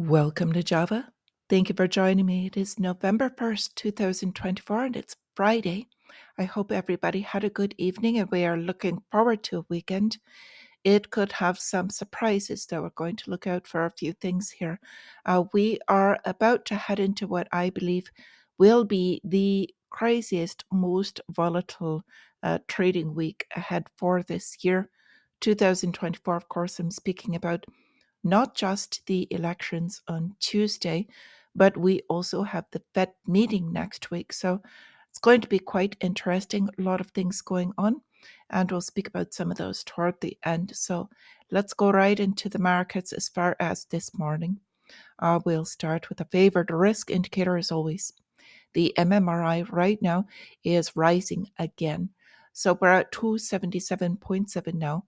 Welcome to Java. Thank you for joining me. It is November 1st, 2024, and it's Friday. I hope everybody had a good evening and we are looking forward to a weekend. It could have some surprises, though. We're going to look out for a few things here. We are about to head into what I believe will be the craziest, most volatile trading week ahead for this year. 2024, of course, I'm speaking about not just the elections on Tuesday, but we also have the Fed meeting next week. So it's going to be quite interesting. A lot of things going on, and we'll speak about some of those toward the end. So let's go right into the markets as far as this morning. We'll start with a favored risk indicator as always. The MMRI right now is rising again. So we're at 277.7 now,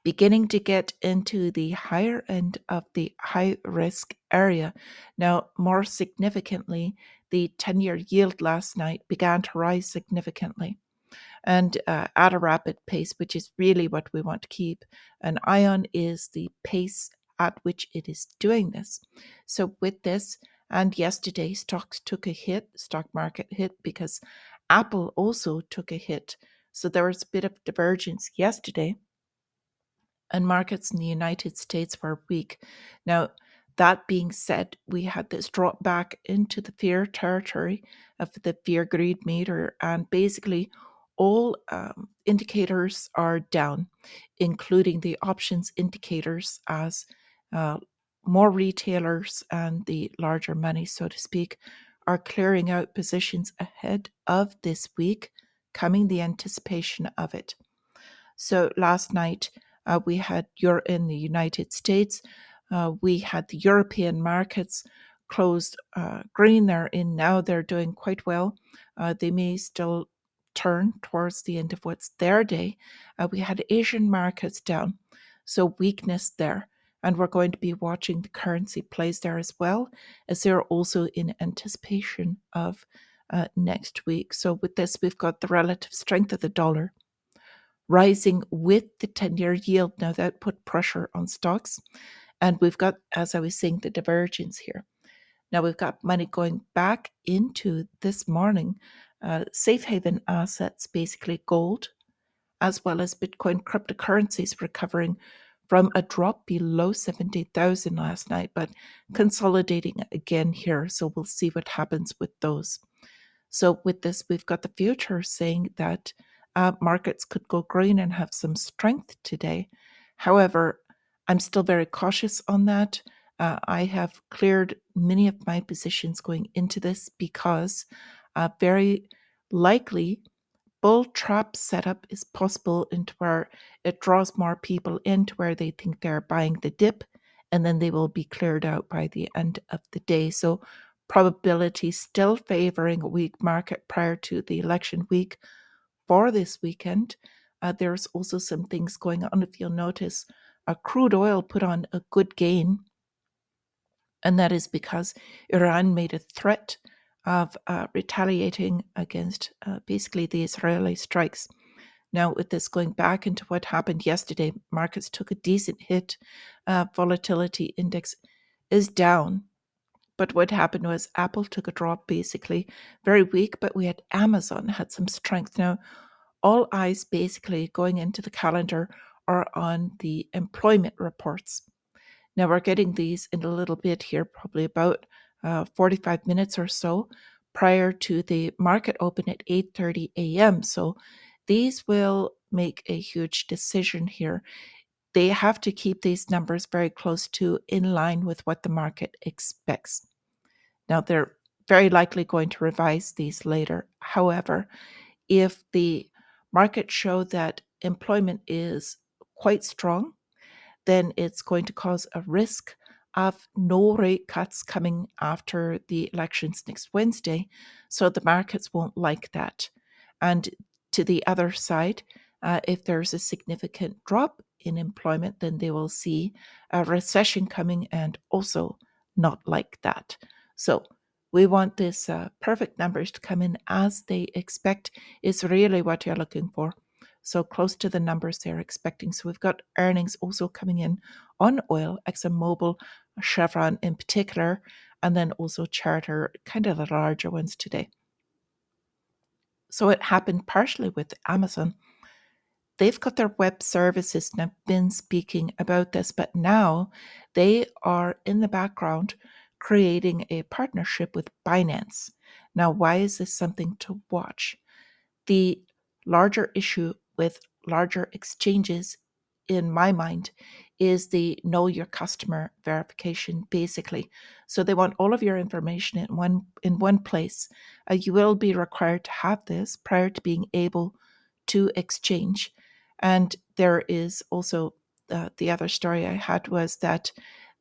beginning to get into the higher end of the high risk area. Now, more significantly, the 10-year yield last night began to rise significantly and at a rapid pace, which is really what we want to keep an eye on, is the pace at which it is doing this. So with this, and yesterday stocks took a hit, stock market hit, because Apple also took a hit. So there was a bit of divergence yesterday, and markets in the United States were weak. Now, that being said, we had this drop back into the fear territory of the fear greed meter, and basically all indicators are down, including the options indicators, as uh, more retailers and the larger money, so to speak, are clearing out positions ahead of this week, coming the anticipation of it. So last night, we had in the United States, we had the European markets closed green. They're in now. They're doing quite well. They may still turn towards the end of what's their day. We had Asian markets down, so weakness there. And we're going to be watching the currency plays there as well, as they're also in anticipation of next week. So with this, we've got the relative strength of the dollar rising with the 10-year yield. Now that put pressure on stocks. And we've got, as I was saying, the divergence here. Now we've got money going back into this morning, safe haven assets, basically gold, as well as Bitcoin cryptocurrencies recovering from a drop below 70,000 last night, but consolidating again here. So we'll see what happens with those. So with this, we've got the future saying that markets could go green and have some strength today. However, I'm still very cautious on that. I have cleared many of my positions going into this because very likely bull trap setup is possible into where it draws more people into where they think they're buying the dip, and then they will be cleared out by the end of the day. So probability still favoring a weak market prior to the election week for this weekend. There's also some things going on. If you'll notice, crude oil put on a good gain, and that is because Iran made a threat of retaliating against basically the Israeli strikes. Now, with this going back into what happened yesterday, markets took a decent hit. Volatility index is down. But what happened was Apple took a drop, basically very weak, but we had Amazon had some strength. Now, all eyes basically going into the calendar are on the employment reports. Now we're getting these in a little bit here, probably about 45 minutes or so prior to the market open at 8:30 a.m. So these will make a huge decision here. They have to keep these numbers very close to in line with what the market expects. Now they're very likely going to revise these later. However, if the market show that employment is quite strong, then it's going to cause a risk of no rate cuts coming after the elections next Wednesday. So the markets won't like that. And to the other side, if there's a significant drop in employment, then they will see a recession coming and also not like that. So we want this perfect numbers to come in as they expect is really what you're looking for. so close to the numbers they're expecting. So we've got earnings also coming in on oil, ExxonMobil, Chevron in particular, and then also Charter, kind of the larger ones today. So it happened partially with Amazon. They've got their web services and have been speaking about this, but now they are in the background creating a partnership with Binance. Now, why is this something to watch? The larger issue with larger exchanges, in my mind, is the know your customer verification, basically. So they want all of your information in one place. You will be required to have this prior to being able to exchange. And there is also the other story I had was that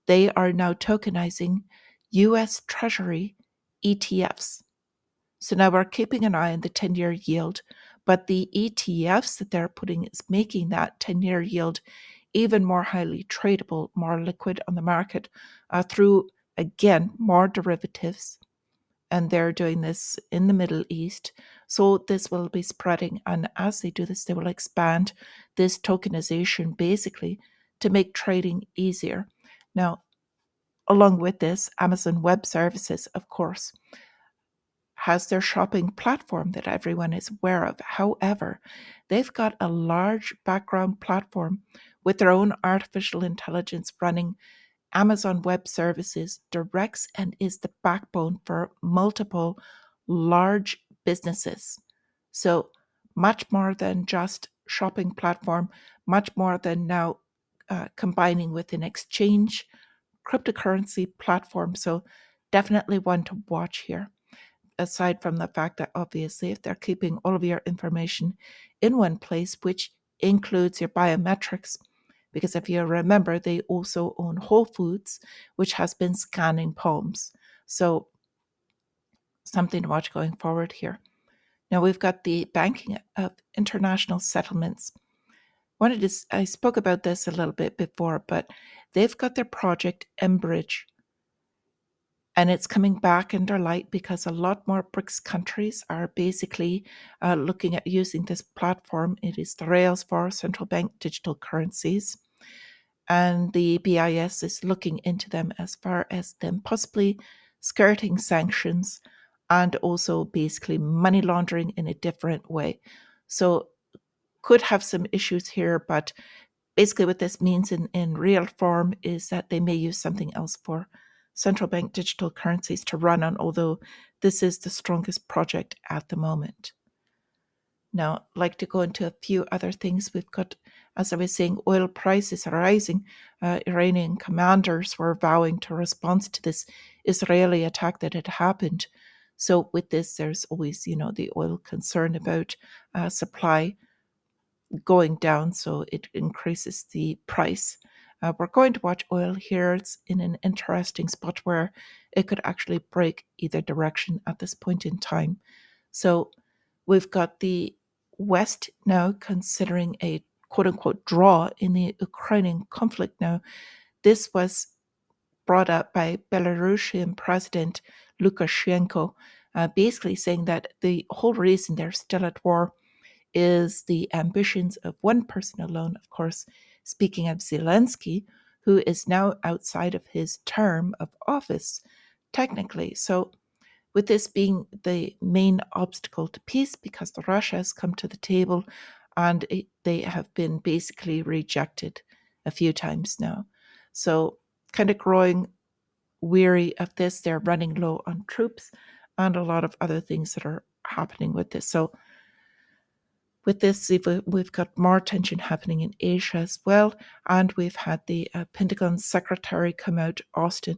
they are now tokenizing US Treasury ETFs. So now we're keeping an eye on the 10-year yield, but the ETFs that they're putting is making that 10-year yield even more highly tradable, more liquid on the market through, again, more derivatives. And they're doing this in the Middle East. So this will be spreading. And as they do this, they will expand this tokenization basically to make trading easier. Now, along with this, Amazon Web Services, of course, has their shopping platform that everyone is aware of. However, they've got a large background platform with their own artificial intelligence running. Amazon Web Services directs and is the backbone for multiple large businesses. So much more than just shopping platform, much more than now combining with an exchange cryptocurrency platform. So definitely one to watch here, aside from the fact that obviously if they're keeping all of your information in one place, which includes your biometrics, because if you remember, they also own Whole Foods, which has been scanning palms. So something to watch going forward here. Now we've got the banking of international settlements. I spoke about this a little bit before, but they've got their project Enbridge, and it's coming back into light because a lot more BRICS countries are basically looking at using this platform. It is the rails for central bank digital currencies. And the BIS is looking into them as far as them possibly skirting sanctions and also basically money laundering in a different way. So could have some issues here, but basically what this means in real form is that they may use something else for central bank digital currencies to run on, although this is the strongest project at the moment. Now, I'd like to go into a few other things. We've got, as I was saying, oil prices are rising. Iranian commanders were vowing to respond to this Israeli attack that had happened. So with this, there's always, the oil concern about supply going down, so it increases the price. We're going to watch oil here. It's in an interesting spot where it could actually break either direction at this point in time. So we've got the West now considering a quote unquote draw in the Ukrainian conflict now. This was brought up by Belarusian President Lukashenko, basically saying that the whole reason they're still at war is the ambitions of one person alone, of course, speaking of Zelensky, who is now outside of his term of office, technically. So, with this being the main obstacle to peace, because the Russia has come to the table and they have been basically rejected a few times now. So, kind of growing weary of this. They're running low on troops and a lot of other things that are happening with this. So, with this, we've got more tension happening in Asia as well. And we've had the Pentagon Secretary come out, Austin,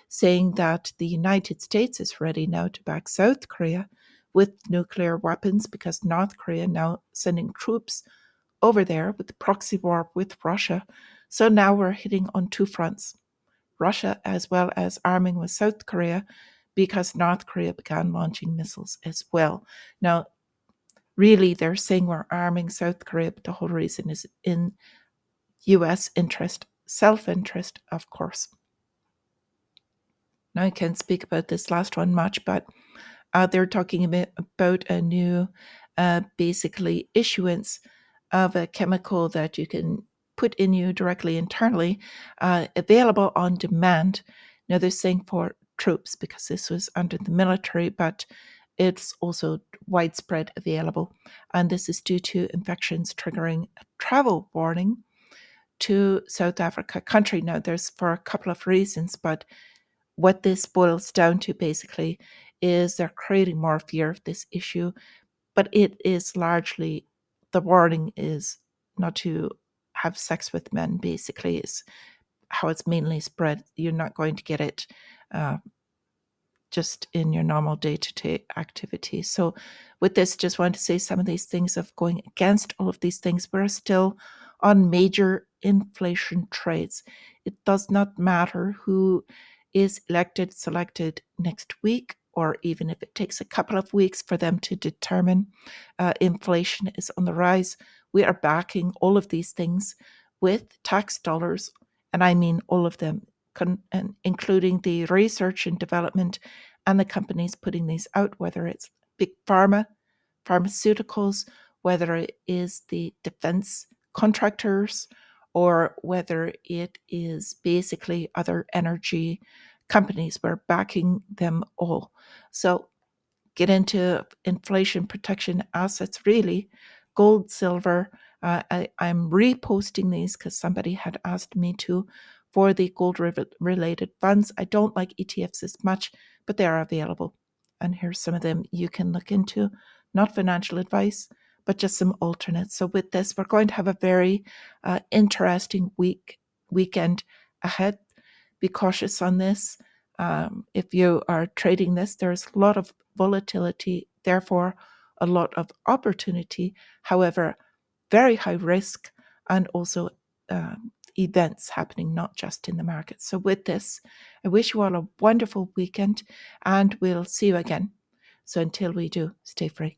saying that the United States is ready now to back South Korea with nuclear weapons because North Korea now sending troops over there with the proxy war with Russia. So now we're hitting on two fronts, Russia as well as arming with South Korea because North Korea began launching missiles as well. Now, really, they're saying we're arming South Korea, but the whole reason is in US interest, self-interest, of course. Now I can't speak about this last one much, but they're talking about a new, basically, issuance of a chemical that you can put in you directly internally, available on demand. Now they're saying for troops because this was under the military, but it's also widespread available. And this is due to infections triggering a travel warning to South Africa country. Now there's for a couple of reasons, but what this boils down to basically is they're creating more fear of this issue, but it is largely, the warning is not to have sex with men, basically, is how it's mainly spread. You're not going to get it uh, just in your normal day-to-day activity. So with this, just want to say some of these things of going against all of these things. We're still on major inflation trades. It does not matter who is elected, selected next week, or even if it takes a couple of weeks for them to determine inflation is on the rise. We are backing all of these things with tax dollars, and I mean all of them, including the research and development and the companies putting these out, whether it's big pharma, pharmaceuticals, whether it is the defense contractors, or whether it is basically other energy companies. We're backing them all. So get into inflation protection assets, really, gold, silver. I'm reposting these because somebody had asked me to for the gold related funds. I don't like ETFs as much, but they are available. And here's some of them you can look into. Not financial advice, but just some alternates. So with this, we're going to have a very interesting weekend ahead. Be cautious on this. If you are trading this, there's a lot of volatility, therefore a lot of opportunity. However, very high risk, and also events happening not just in the market. So with this, I wish you all a wonderful weekend, and we'll see you again. So until we do, stay free.